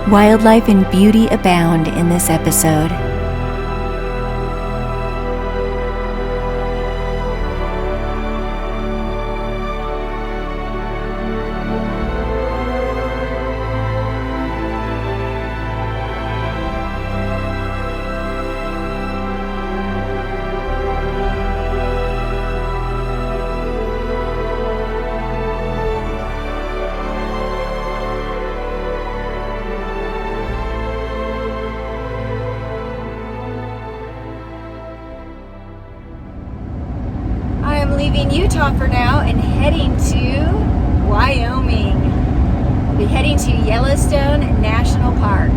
Wildlife and beauty abound in this episode. Leaving Utah for now and heading to Wyoming. We'll be heading to Yellowstone National Park.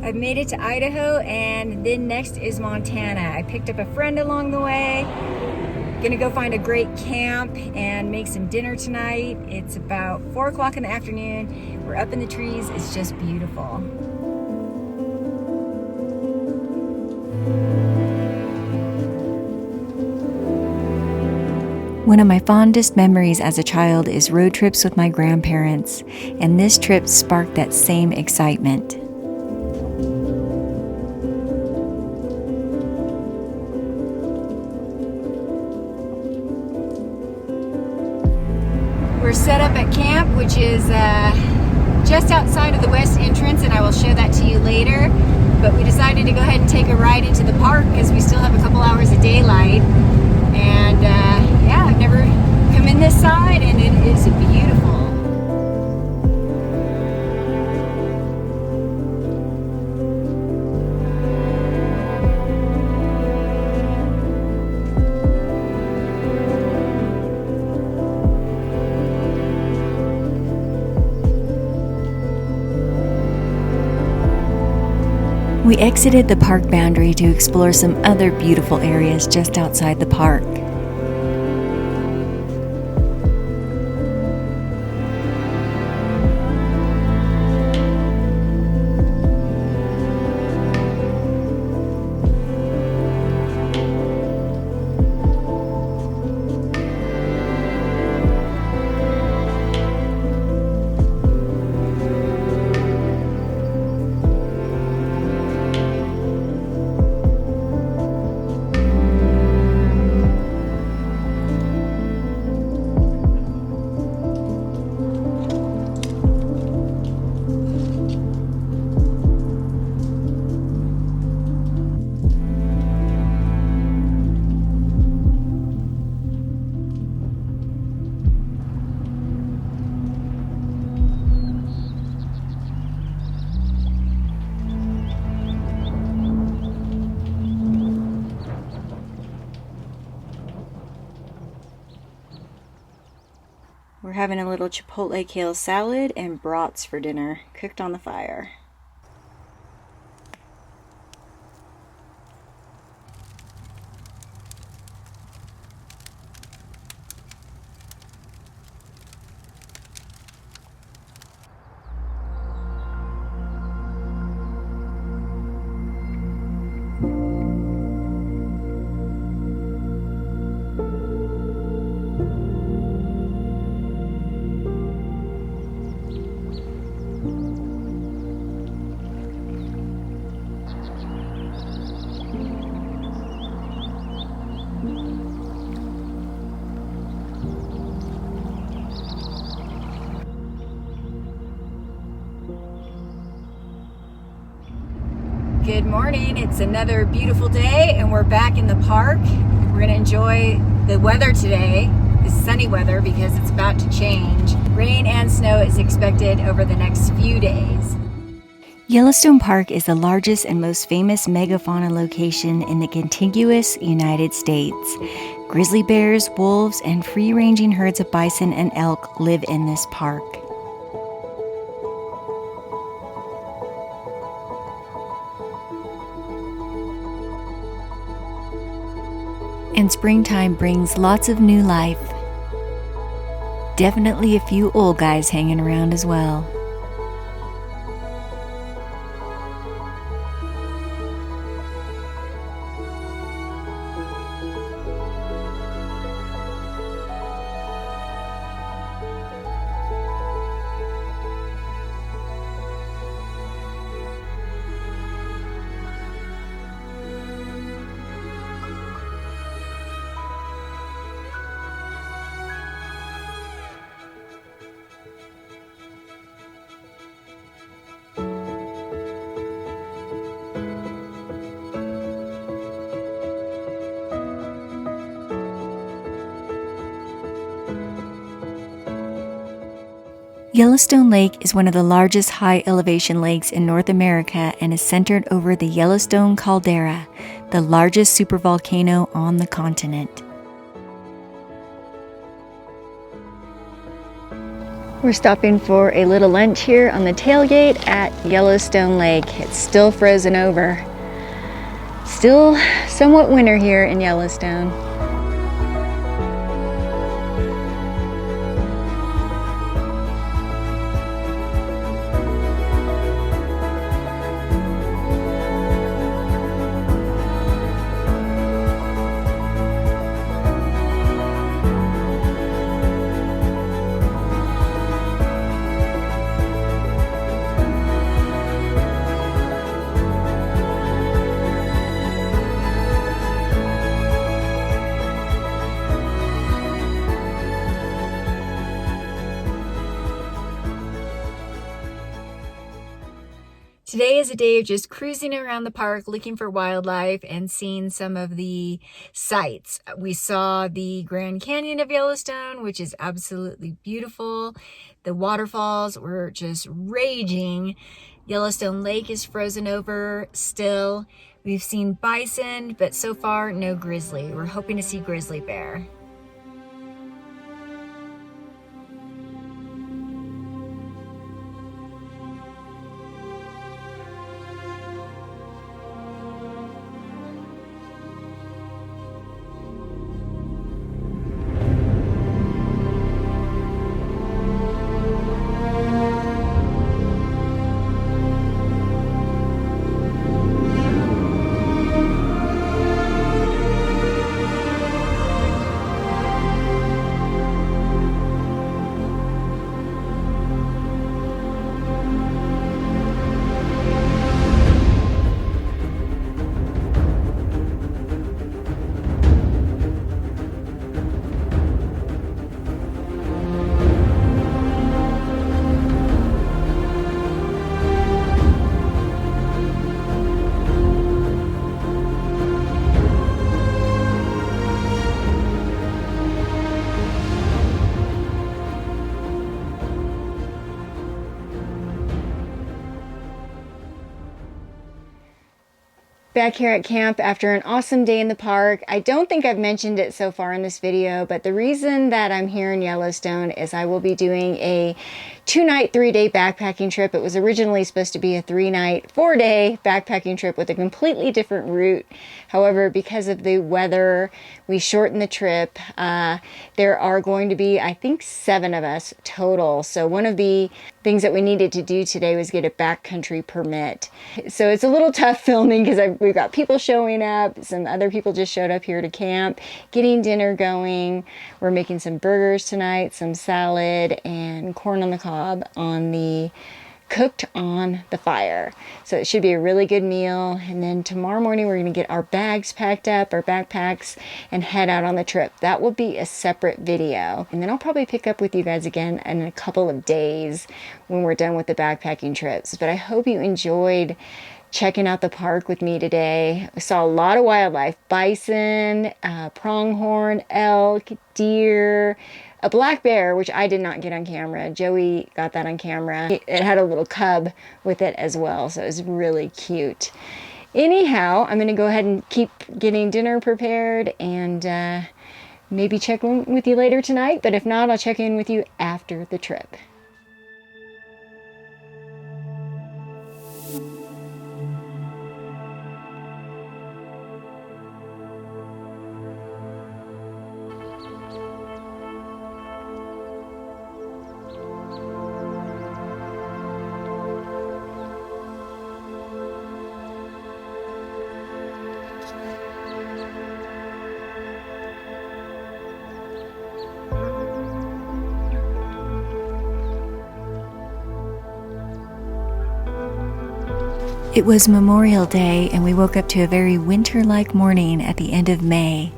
I've made it to Idaho, and then next is Montana. I picked up a friend along the way. Gonna go find a great camp and make some dinner tonight. It's about 4 o'clock in the afternoon. We're up in the trees. It's just beautiful. One of my fondest memories as a child is road trips with my grandparents, and this trip sparked that same excitement. We're set up at camp, which is just outside of the west entrance, and I will show that to you later. But we decided to go ahead and take a ride into the park because we still have a couple hours of daylight. And yeah, I've never come in this side, and it is beautiful. We exited the park boundary to explore some other beautiful areas just outside the park. We're having a little chipotle kale salad and brats for dinner, cooked on the fire. Good morning. It's another beautiful day and we're back in the park. We're going to enjoy the weather today, the sunny weather, because it's about to change. Rain and snow is expected over the next few days. Yellowstone Park is the largest and most famous megafauna location in the contiguous United States. Grizzly bears, wolves, and free-ranging herds of bison and elk live in this park. And springtime brings lots of new life. Definitely a few old guys hanging around as well. Yellowstone Lake is one of the largest high-elevation lakes in North America and is centered over the Yellowstone caldera, the largest supervolcano on the continent. We're stopping for a little lunch here on the tailgate at Yellowstone Lake. It's still frozen over. Still somewhat winter here in Yellowstone. Today is a day of just cruising around the park, looking for wildlife and seeing some of the sights. We saw the Grand Canyon of Yellowstone, which is absolutely beautiful. The waterfalls were just raging. Yellowstone Lake is frozen over still. We've seen bison, but so far no grizzly. We're hoping to see grizzly bear. Back here at camp after an awesome day in the park. I don't think I've mentioned it so far in this video, but the reason that I'm here in Yellowstone is I will be doing a 2-night, 3-day backpacking trip. It was originally supposed to be a 3-night, 4-day backpacking trip with a completely different route. However, because of the weather, we shortened the trip. There are going to be, I think, 7 of us total. So one of the things that we needed to do today was get a backcountry permit. So it's a little tough filming because we've got people showing up. Some other people just showed up here to camp, getting dinner going. We're making some burgers tonight, some salad, and corn on the cob cooked on the fire. So it should be a really good meal. And then tomorrow morning we're going to get our bags packed up, our backpacks, and head out on the trip. That will be a separate video. And then I'll probably pick up with you guys again in a couple of days when we're done with the backpacking trips. But I hope you enjoyed checking out the park with me today. I saw a lot of wildlife: bison, pronghorn, elk, deer, a black bear, which I did not get on camera. Joey got that on camera. It had a little cub with it as well, so it was really cute. Anyhow, I'm going to go ahead and keep getting dinner prepared and maybe check in with you later tonight, but if not, I'll check in with you after the trip. It was Memorial Day, and we woke up to a very winter-like morning at the end of May.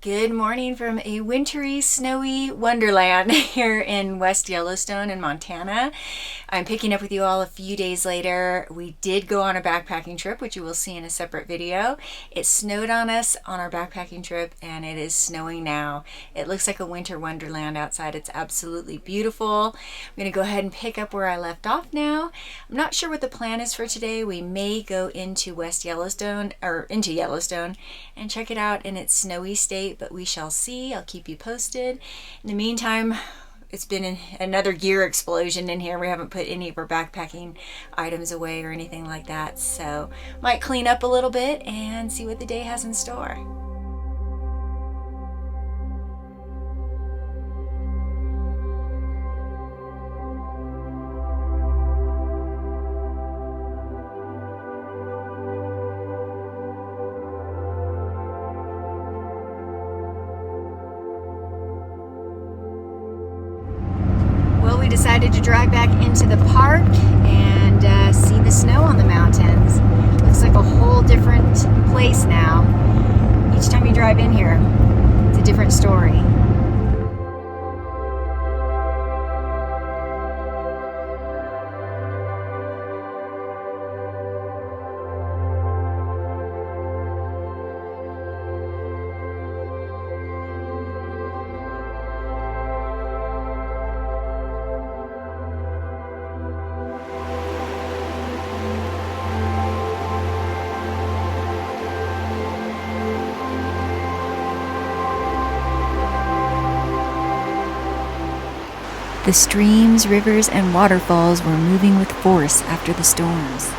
Good morning from a wintry, snowy wonderland here in West Yellowstone in Montana. I'm picking up with you all a few days later. We did go on a backpacking trip, which you will see in a separate video. It snowed on us on our backpacking trip, and it is snowing now. It looks like a winter wonderland outside. It's absolutely beautiful. I'm going to go ahead and pick up where I left off now. I'm not sure what the plan is for today. We may go into West Yellowstone, or into Yellowstone, and check it out in its snowy state, but we shall see. I'll keep you posted. In the meantime, it's been another gear explosion in here. We haven't put any of our backpacking items away or anything like that, so might clean up a little bit and see what the day has in store. We decided to drive back into the park and see the snow on the mountains. Looks like a whole different place now. Each time you drive in here, it's a different story. The streams, rivers, and waterfalls were moving with force after the storms.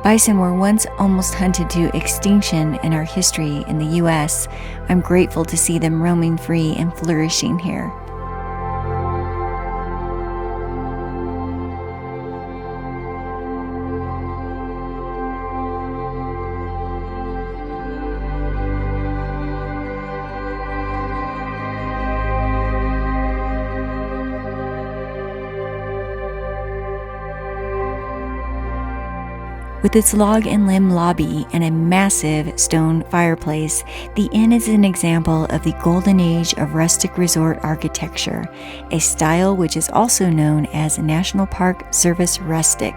Bison were once almost hunted to extinction in our history in the U.S. I'm grateful to see them roaming free and flourishing here. With its log and limb lobby and a massive stone fireplace, the inn is an example of the golden age of rustic resort architecture, a style which is also known as National Park Service Rustic.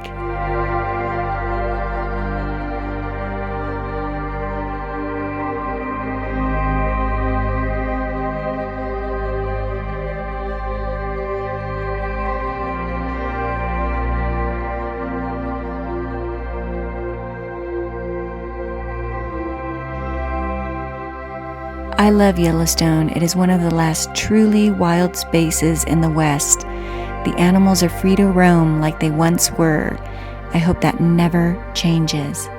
I love Yellowstone. It is one of the last truly wild spaces in the West. The animals are free to roam like they once were. I hope that never changes.